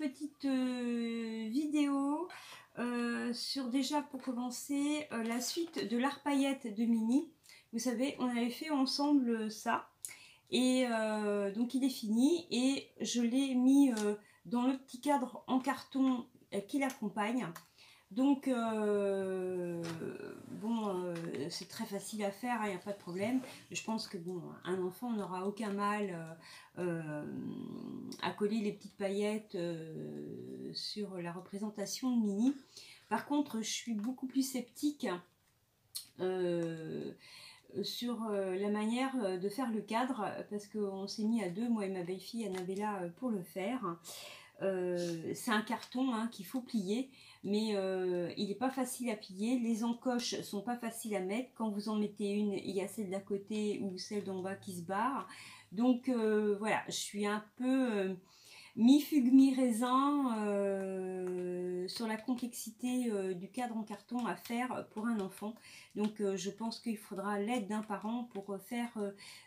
petite vidéo sur, déjà pour commencer, la suite de l'Arpaillette de Mini. Vous savez, on avait fait ensemble ça. Et donc il est fini et je l'ai mis dans le petit cadre en carton qui l'accompagne. Donc bon, c'est très facile à faire, il n'y a pas de problème. Je pense que bon, un enfant n'aura aucun mal à coller les petites paillettes sur la représentation de Mini. Par contre, je suis beaucoup plus sceptique sur la manière de faire le cadre, parce qu'on s'est mis à deux, moi et ma belle-fille Annabella, pour le faire. C'est un carton qu'il faut plier, mais il n'est pas facile à plier. Les encoches sont pas faciles à mettre. Quand vous en mettez une, il y a celle d'à côté ou celle d'en bas qui se barre. Donc voilà, je suis un peu mi-fugue, mi-raisin sur la complexité du cadre en carton à faire pour un enfant. Donc je pense qu'il faudra l'aide d'un parent pour faire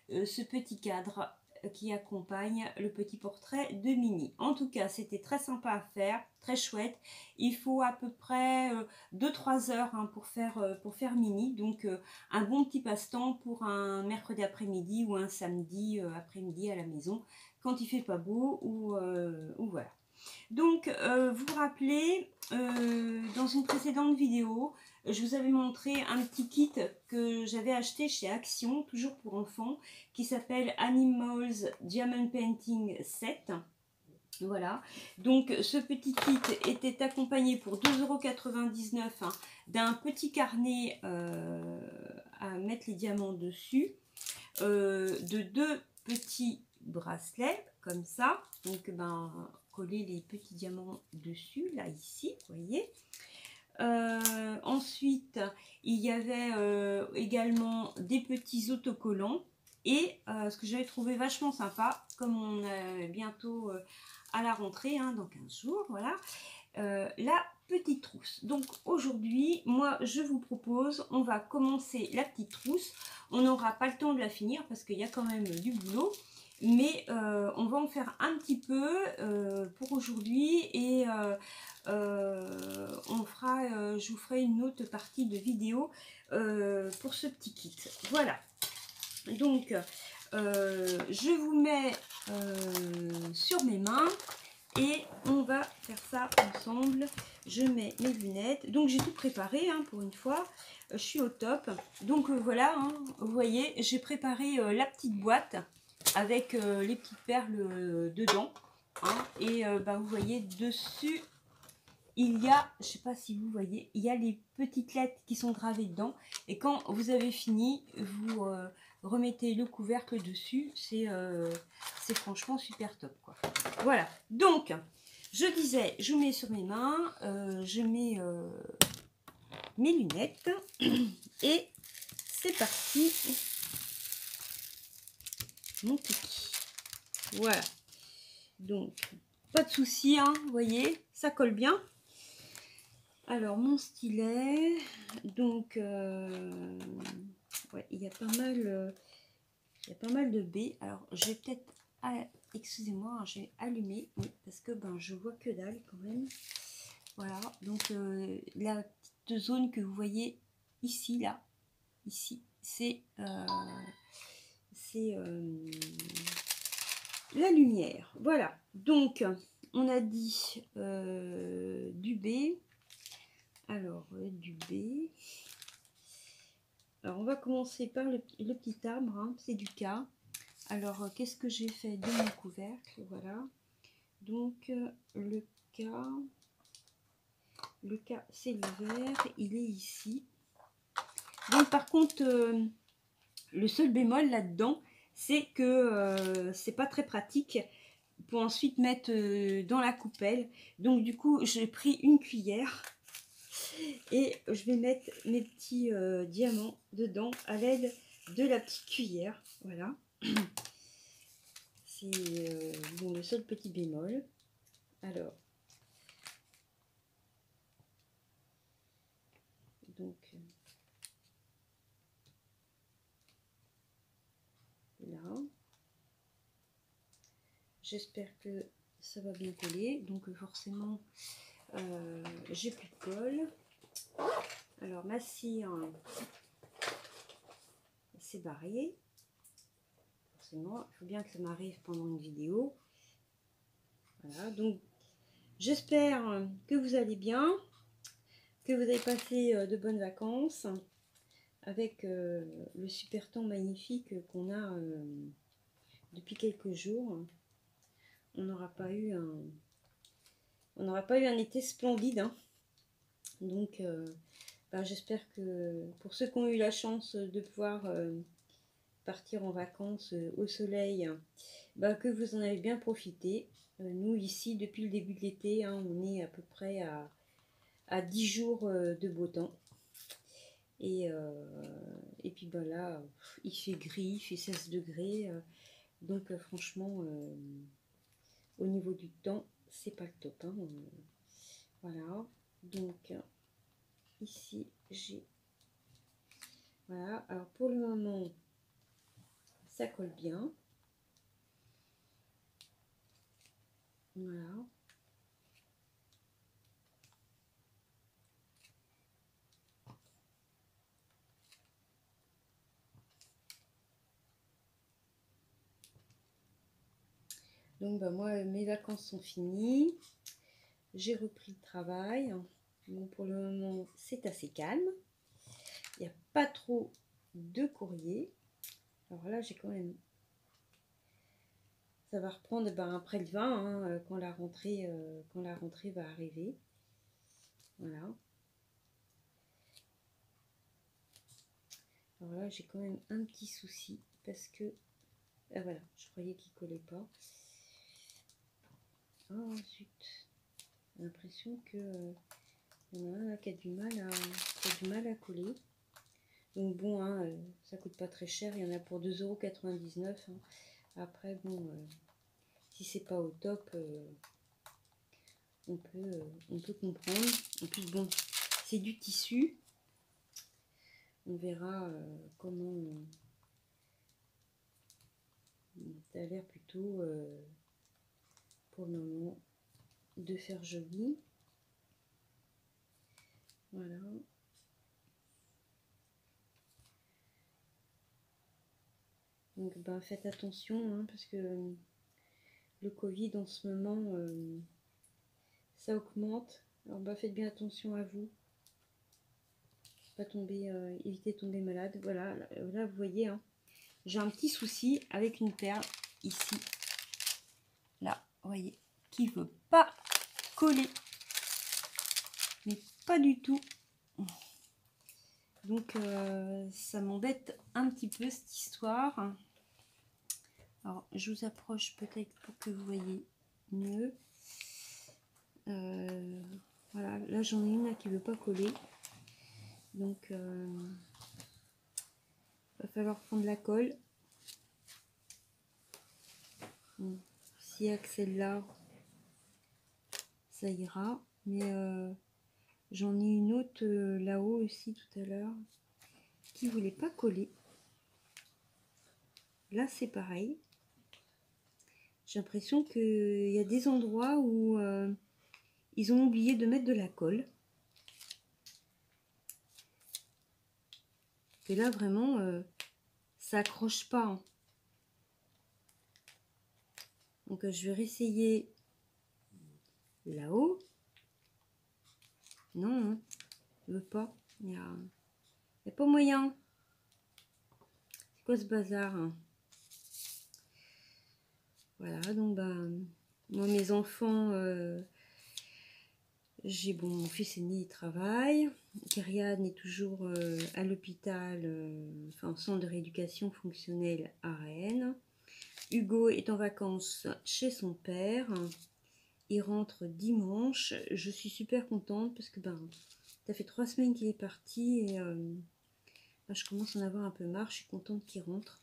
ce petit cadre qui accompagne le petit portrait de Mini. En tout cas, c'était très sympa à faire, très chouette. Il faut à peu près 2-3 heures pour faire Mini. Donc un bon petit passe-temps pour un mercredi après-midi ou un samedi après-midi à la maison, quand il fait pas beau ou voilà. Donc vous vous rappelez, dans une précédente vidéo, je vous avais montré un petit kit que j'avais acheté chez Action, toujours pour enfants, qui s'appelle Animals Diamond Painting Set. Voilà, donc ce petit kit était accompagné pour 2,99 € d'un petit carnet à mettre les diamants dessus, de deux petits bracelets comme ça, donc coller les petits diamants dessus, là ici, vous voyez. Ensuite, il y avait également des petits autocollants et ce que j'avais trouvé vachement sympa, comme on est bientôt à la rentrée, dans 15 jours, voilà, la petite trousse. Donc aujourd'hui, moi je vous propose, on va commencer la petite trousse. On n'aura pas le temps de la finir parce qu'il y a quand même du boulot, mais on va en faire un petit peu pour aujourd'hui et on fera, je vous ferai une autre partie de vidéo pour ce petit kit. Voilà, donc je vous mets sur mes mains et on va faire ça ensemble. Je mets mes lunettes, donc j'ai tout préparé pour une fois, je suis au top. Donc voilà, vous voyez, j'ai préparé la petite boîte avec les petites perles dedans, et vous voyez dessus il y a, je sais pas si vous voyez, il y a les petites lettres qui sont gravées dedans, et quand vous avez fini, vous remettez le couvercle dessus. C'est franchement super top, quoi. Voilà, donc je disais, je mets sur mes mains, je mets mes lunettes et c'est parti, mon kiki. Voilà, donc pas de souci, vous voyez, ça colle bien. Alors mon stylet, donc ouais, il y a pas mal de baies. Alors je vais peut-être, excusez-moi, j'ai allumé, oui, parce que je vois que dalle quand même. Voilà, donc la petite zone que vous voyez ici, là, ici, c'est la lumière. Voilà, donc on a dit du B. Alors, du B. Alors, on va commencer par le petit arbre, c'est du K. Alors, qu'est-ce que j'ai fait de mon couvercle? Voilà. Donc, le K, c'est le vert, il est ici. Donc, par contre, le seul bémol là-dedans, c'est que c'est pas très pratique pour ensuite mettre dans la coupelle. Donc, du coup, j'ai pris une cuillère. Et je vais mettre mes petits diamants dedans à l'aide de la petite cuillère. Voilà. C'est le seul petit bémol. Alors. Donc. Là. J'espère que ça va bien coller. Donc forcément, j'ai plus de colle. Alors ma cire, c'est barré. Forcément, il faut bien que ça m'arrive pendant une vidéo. Voilà, donc j'espère que vous allez bien, que vous avez passé de bonnes vacances avec le super temps magnifique qu'on a depuis quelques jours. On n'aura pas eu un été splendide, hein. Donc j'espère que pour ceux qui ont eu la chance de pouvoir partir en vacances au soleil, que vous en avez bien profité. Nous ici depuis le début de l'été, hein, on est à peu près à 10 jours de beau temps. Et puis là, il fait gris, il fait 16 degrés. Donc franchement, au niveau du temps, c'est pas le top, hein. Voilà, donc ici j'ai... Voilà, alors pour le moment, ça colle bien. Voilà. Donc moi, mes vacances sont finies. J'ai repris le travail. Bon, pour le moment, c'est assez calme. Il n'y a pas trop de courrier. Alors là, j'ai quand même... Ça va reprendre après le 20, hein, quand la rentrée va arriver. Voilà. Alors là, j'ai quand même un petit souci parce que... Ah voilà, je croyais qu'il ne collait pas. Oh zut. J'ai l'impression que... il y en a un là qui a du mal à coller. Donc bon, hein, ça coûte pas très cher. Il y en a pour 2,99 €. Hein. Après, bon, si c'est pas au top, on peut comprendre. En plus, bon, c'est du tissu. On verra comment... ça a l'air plutôt, pour le moment, de faire joli. Voilà. Donc, faites attention, hein, parce que le Covid, en ce moment, ça augmente. Alors, faites bien attention à vous. Pas tomber, éviter de tomber malade. Voilà, là vous voyez, hein, j'ai un petit souci avec une perle ici. Là, vous voyez, qui veut pas coller. Mais pas du tout. Donc ça m'embête un petit peu cette histoire. Alors je vous approche peut-être pour que vous voyez mieux. Voilà, là j'en ai une là qui veut pas coller. Donc va falloir prendre la colle. Bon, s'il y a que celle-là, ça ira. Mais j'en ai une autre là-haut aussi tout à l'heure qui voulait pas coller. Là c'est pareil. J'ai l'impression qu'il y a des endroits où ils ont oublié de mettre de la colle. Et là vraiment ça accroche pas, hein. Donc je vais réessayer là-haut. Non, hein, je veux pas. Il y a pas moyen. C'est quoi ce bazar, hein? Voilà, donc moi mes enfants, j'ai mon fils aîné il travaille. Kyrian est toujours à l'hôpital, en centre de rééducation fonctionnelle à Rennes. Hugo est en vacances chez son père. Il rentre dimanche. Je suis super contente parce que ça fait 3 semaines qu'il est parti et je commence à en avoir un peu marre. Je suis contente qu'il rentre.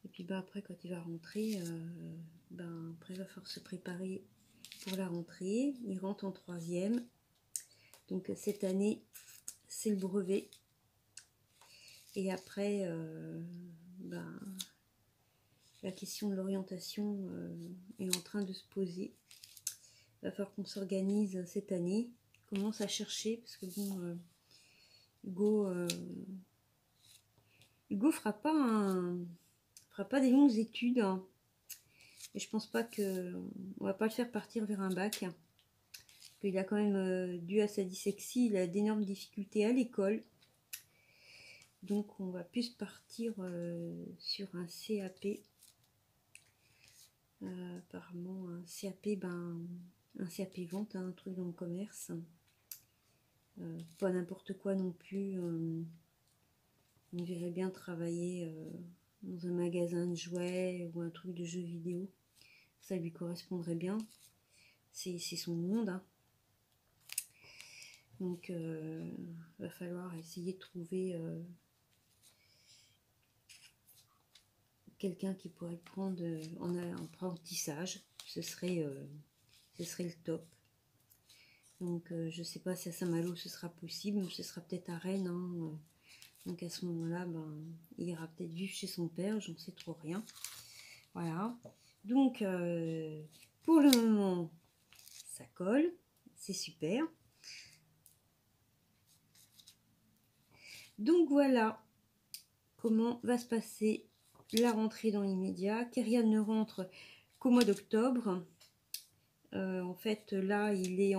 Et puis après quand il va rentrer, après il va falloir se préparer pour la rentrée. Il rentre en 3e. Donc cette année c'est le brevet. Et après la la question de l'orientation est en train de se poser. Il va falloir qu'on s'organise cette année. On commence à chercher parce que bon, Hugo fera pas des longues études. Hein. Et je pense pas que on va pas le faire partir vers un bac. Il a quand même, dû à sa dyslexie, il a d'énormes difficultés à l'école. Donc on va plus partir sur un CAP. Apparemment un CAP, un CAP vente, hein, un truc dans le commerce. Pas n'importe quoi non plus. On verrait bien travailler dans un magasin de jouets ou un truc de jeux vidéo. Ça lui correspondrait bien. C'est son monde. Hein. Donc va falloir essayer de trouver quelqu'un qui pourrait le prendre en apprentissage. Ce serait le top. Donc je sais pas si à Saint-Malo ce sera possible, ce sera peut-être à Rennes. Hein. Donc à ce moment-là, il ira peut-être vivre chez son père, j'en sais trop rien. Voilà. Donc pour le moment, ça colle, c'est super. Donc voilà comment va se passer la rentrée dans l'immédiat. Kyrian ne rentre qu'au mois d'octobre. En fait, là, il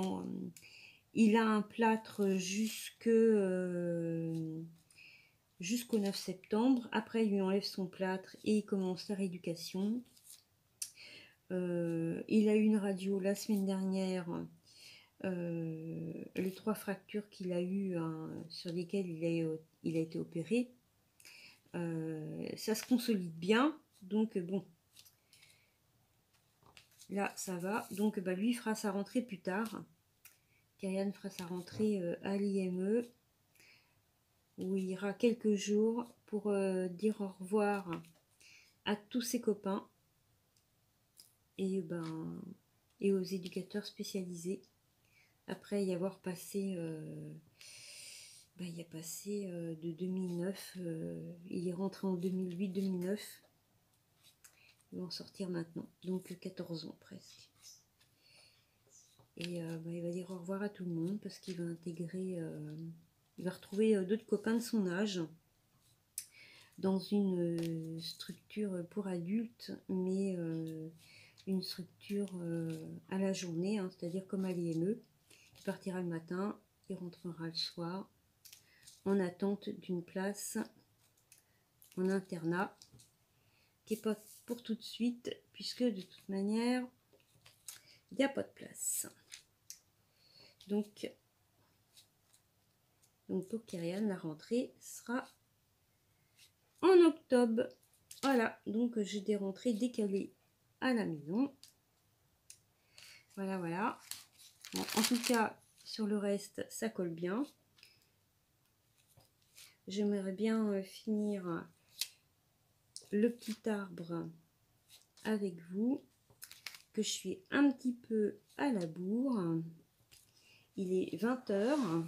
a un plâtre jusqu'au 9 septembre. Après, il lui enlève son plâtre et il commence la rééducation. Il a eu une radio la semaine dernière. Les 3 fractures qu'il a eues, hein, sur lesquelles il a été opéré. Ça se consolide bien. Donc, bon. Là, ça va. Donc, lui, il fera sa rentrée plus tard. Kyrian fera sa rentrée à l'IME, où il ira quelques jours pour dire au revoir à tous ses copains et aux éducateurs spécialisés. Après y avoir passé, il a passé de 2009, il est rentré en 2008-2009. Il va en sortir maintenant, donc 14 ans presque. Et il va dire au revoir à tout le monde parce qu'il va intégrer, il va retrouver d'autres copains de son âge dans une structure pour adultes, mais une structure à la journée, hein, c'est-à-dire comme à l'IME. Il partira le matin, il rentrera le soir, en attente d'une place en internat, qui n'est pas pour tout de suite, puisque de toute manière, il n'y a pas de place. Donc pour Kyrian, la rentrée sera en octobre. Voilà, donc j'ai des rentrées décalées à la maison. Voilà, voilà. Bon, en tout cas, sur le reste, ça colle bien. J'aimerais bien finir le petit arbre avec vous, que je suis un petit peu à la bourre. Il est 20 h.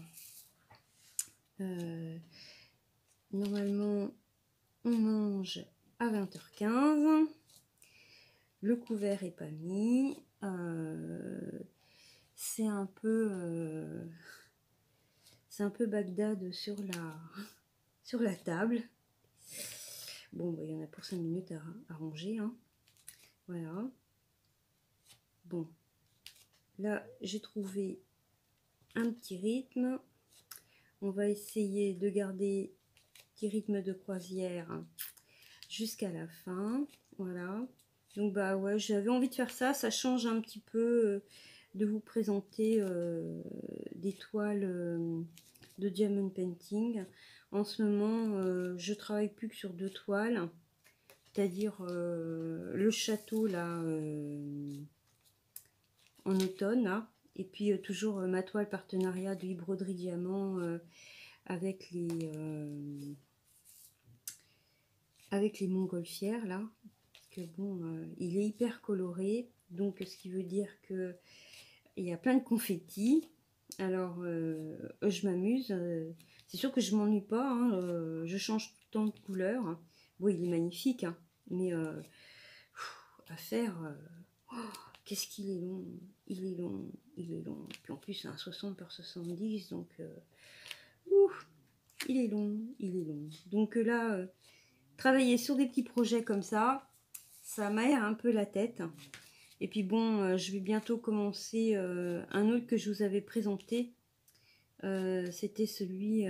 Normalement, on mange à 20 h 15. Le couvert est pas mis. C'est un peu Bagdad sur la table. Bon, il y en a pour 5 minutes à ranger. Hein. Voilà. Bon. Là, j'ai trouvé un petit rythme. On va essayer de garder petit rythme de croisière jusqu'à la fin. Voilà. Donc, ouais, j'avais envie de faire ça. Ça change un petit peu de vous présenter des toiles de diamond painting. En ce moment, je travaille plus que sur 2 toiles, c'est-à-dire le château là en automne là, et puis toujours ma toile partenariat de Broderie Diamant avec les montgolfières là, parce que bon, il est hyper coloré, donc ce qui veut dire que il y a plein de confettis. Alors je m'amuse, c'est sûr que je m'ennuie pas, hein, je change tout le temps de couleur. Bon, il est magnifique, hein, mais va faire... oh, qu'est-ce qu'il est long, il est long, il est long. Puis en plus, c'est un 60 par 70, donc... ouf, il est long, il est long. Donc là, travailler sur des petits projets comme ça m'aère un peu la tête. Et puis bon, je vais bientôt commencer un autre que je vous avais présenté. C'était celui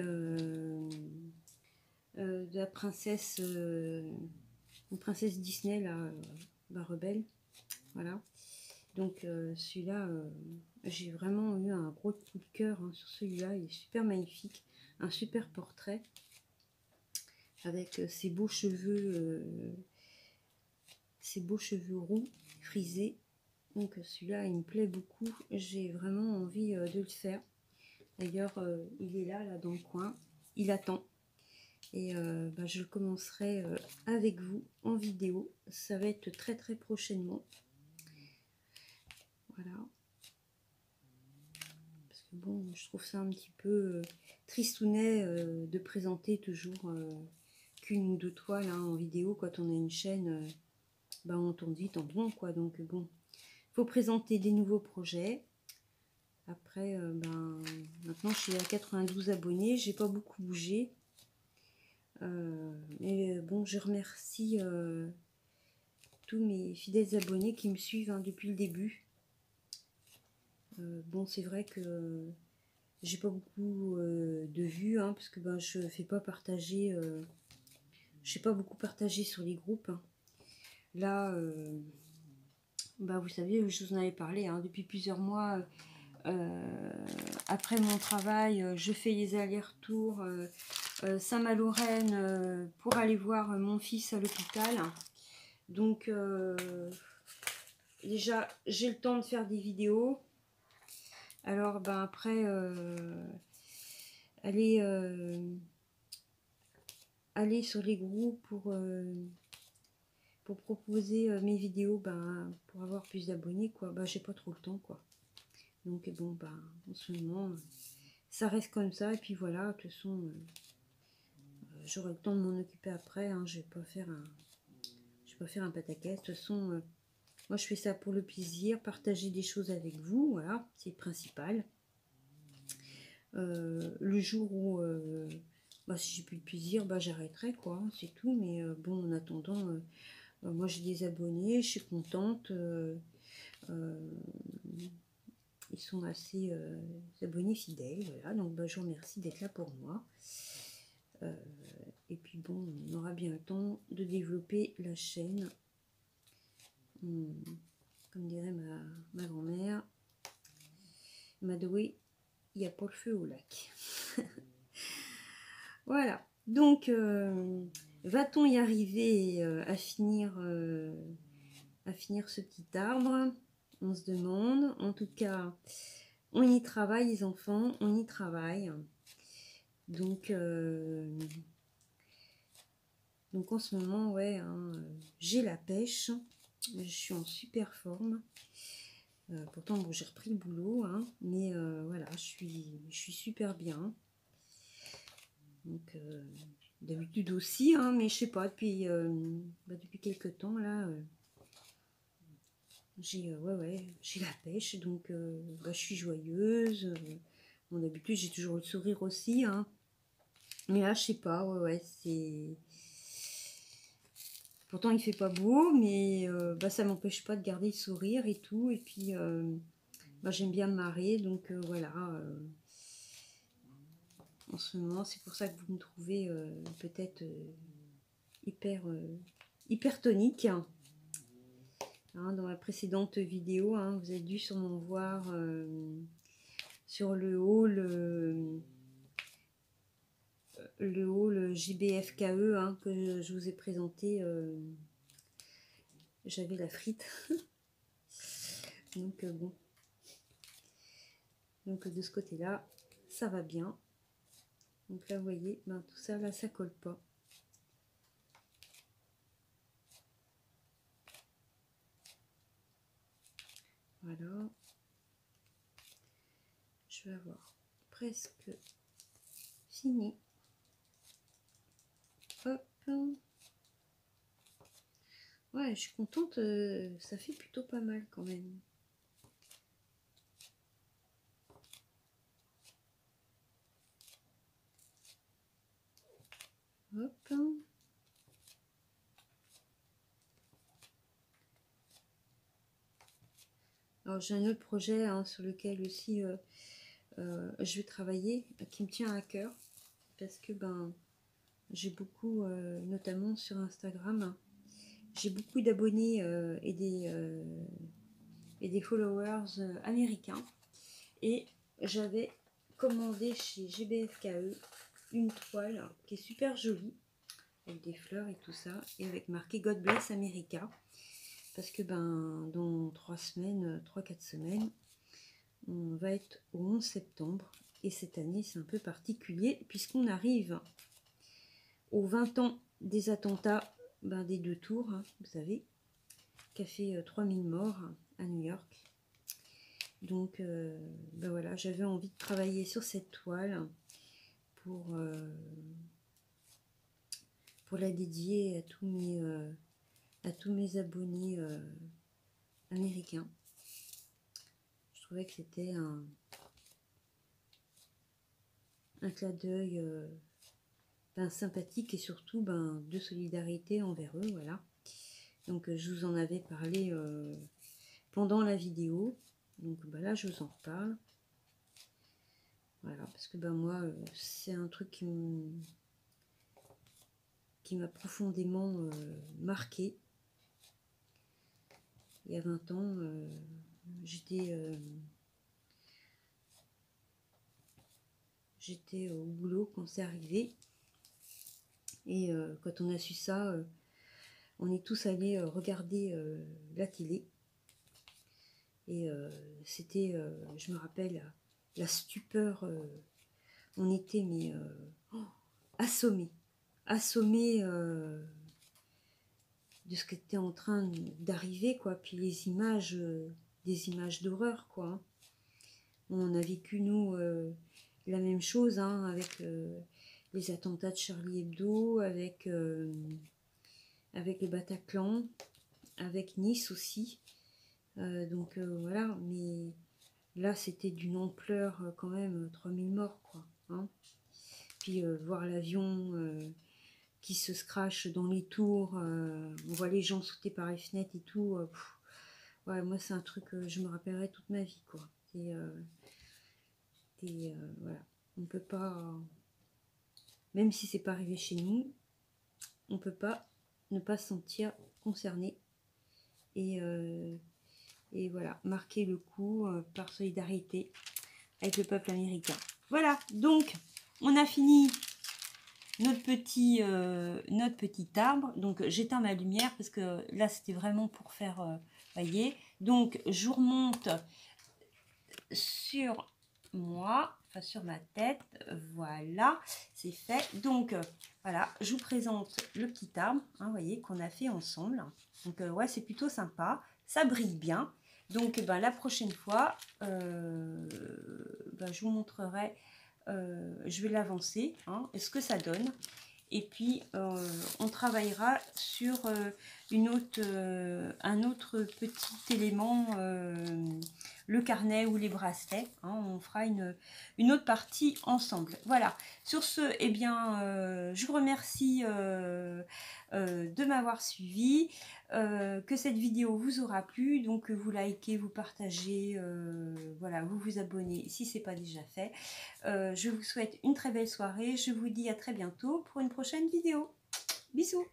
de la princesse, une princesse Disney, là, la rebelle. Voilà. Donc celui-là, j'ai vraiment eu un gros coup de cœur hein, sur celui-là. Il est super magnifique. Un super portrait. Avec ses beaux cheveux roux, frisés. Donc celui-là, il me plaît beaucoup. J'ai vraiment envie de le faire. D'ailleurs, il est là dans le coin. Il attend. Et je le commencerai avec vous en vidéo. Ça va être très très prochainement. Voilà. Parce que bon, je trouve ça un petit peu tristounet de présenter toujours qu'une ou deux toiles hein, en vidéo. Quand on a une chaîne, on tourne vite en rond, quoi. Donc bon, il faut présenter des nouveaux projets. Après, maintenant je suis à 92 abonnés, j'ai pas beaucoup bougé. Mais bon, je remercie tous mes fidèles abonnés qui me suivent hein, depuis le début. Bon, c'est vrai que j'ai pas beaucoup de vues, hein, parce que je fais pas partager, je sais pas beaucoup partager sur les groupes. Hein. Là, vous savez, je vous en avais parlé, hein, depuis plusieurs mois. Après mon travail, je fais les allers-retours Saint-Malo-Rennes pour aller voir mon fils à l'hôpital. Donc déjà j'ai le temps de faire des vidéos. Alors après aller sur les groupes pour proposer mes vidéos pour avoir plus d'abonnés quoi. J'ai pas trop le temps quoi. Donc bon en ce moment ça reste comme ça et puis voilà, de toute façon j'aurai le temps de m'en occuper après, hein. Je vais pas faire un pataquès. De toute façon moi je fais ça pour le plaisir, partager des choses avec vous, voilà, c'est le principal. Le jour où si j'ai plus de plaisir, j'arrêterai quoi, c'est tout. Mais bon, en attendant, moi j'ai des abonnés, je suis contente. Ils sont assez abonnés fidèles, voilà. Donc je vous remercie d'être là pour moi. Et puis bon, on aura bien le temps de développer la chaîne. Comme dirait ma grand-mère, Madoué, il n'y a pas le feu au lac. Voilà, donc va-t-on y arriver à finir ce petit arbre? On se demande. En tout cas, on y travaille les enfants, on y travaille. Donc en ce moment, ouais, hein, j'ai la pêche. Je suis en super forme. Pourtant, bon, j'ai repris le boulot, hein, mais voilà, je suis super bien. Donc, d'habitude aussi, hein, mais je sais pas, depuis quelques temps, là, j'ai la pêche, donc je suis joyeuse. Bon, d'habitude, j'ai toujours le sourire aussi, hein. Mais là, je sais pas, c'est... Pourtant, il fait pas beau, mais ça m'empêche pas de garder le sourire et tout. Et puis, j'aime bien me marrer, donc voilà. En ce moment, c'est pour ça que vous me trouvez peut-être hyper tonique. Hein, dans ma précédente vidéo, hein, vous avez dû sûrement voir sur le haul JBFKE hein, que je vous ai présenté. J'avais la frite. Donc bon. Donc de ce côté-là, ça va bien. Donc là, vous voyez, tout ça, là, ça colle pas. Voilà. Je vais avoir presque fini. Hop. Ouais, je suis contente, ça fait plutôt pas mal quand même. Hop. Alors j'ai un autre projet hein, sur lequel aussi je vais travailler, qui me tient à cœur, parce que ben j'ai beaucoup, notamment sur Instagram, j'ai beaucoup d'abonnés et des followers américains. Et j'avais commandé chez GBFKE une toile qui est super jolie, avec des fleurs et tout ça, et avec marqué God Bless America. Parce que ben dans 3-4 semaines, on va être au 11 septembre. Et cette année, c'est un peu particulier, puisqu'on arrive aux 20 ans des attentats des 2 tours, hein, vous savez, qui a fait 3000 morts à New York. Donc ben voilà, j'avais envie de travailler sur cette toile pour la dédier à tous mes abonnés américains. Je trouvais que c'était un clin d'œil sympathique et surtout de solidarité envers eux, voilà. Donc je vous en avais parlé pendant la vidéo, donc là je vous en reparle. Voilà, parce que moi c'est un truc qui m'a profondément marqué. Il y a 20 ans, j'étais au boulot quand c'est arrivé. Et quand on a su ça, on est tous allés regarder la télé. Et c'était, je me rappelle, la stupeur. On était assommés. Assommés de ce qui était en train d'arriver, quoi. Puis les images, des images d'horreur, quoi. Hein. On a vécu, nous, la même chose, hein, avec les attentats de Charlie Hebdo, avec le Bataclan, avec Nice aussi. Donc voilà, mais là c'était d'une ampleur quand même, 3000 morts, quoi. Hein. Puis voir l'avion qui se scratche dans les tours, on voit les gens sauter par les fenêtres et tout. Ouais, moi c'est un truc que je me rappellerai toute ma vie, quoi. Et voilà, on peut pas, même si c'est pas arrivé chez nous, on peut pas ne pas se sentir concerné et voilà, marquer le coup par solidarité avec le peuple américain. Voilà, donc on a fini notre petit arbre. Donc j'éteins ma lumière parce que là c'était vraiment pour faire, voyez. Donc je vous remonte sur moi, enfin sur ma tête, voilà, c'est fait. Donc voilà, je vous présente le petit arbre, hein, voyez, qu'on a fait ensemble. Donc ouais, c'est plutôt sympa, ça brille bien. Donc la prochaine fois, je vous montrerai, je vais l'avancer, hein, et ce que ça donne. Et puis on travaillera sur un autre petit élément, le carnet ou les bracelets, hein, on fera une autre partie ensemble. Voilà, sur ce, eh bien, je vous remercie de m'avoir suivi, que cette vidéo vous aura plu, donc vous likez, vous partagez, voilà, vous vous abonnez si ce n'est pas déjà fait. Je vous souhaite une très belle soirée, je vous dis à très bientôt pour une prochaine vidéo. Bisous.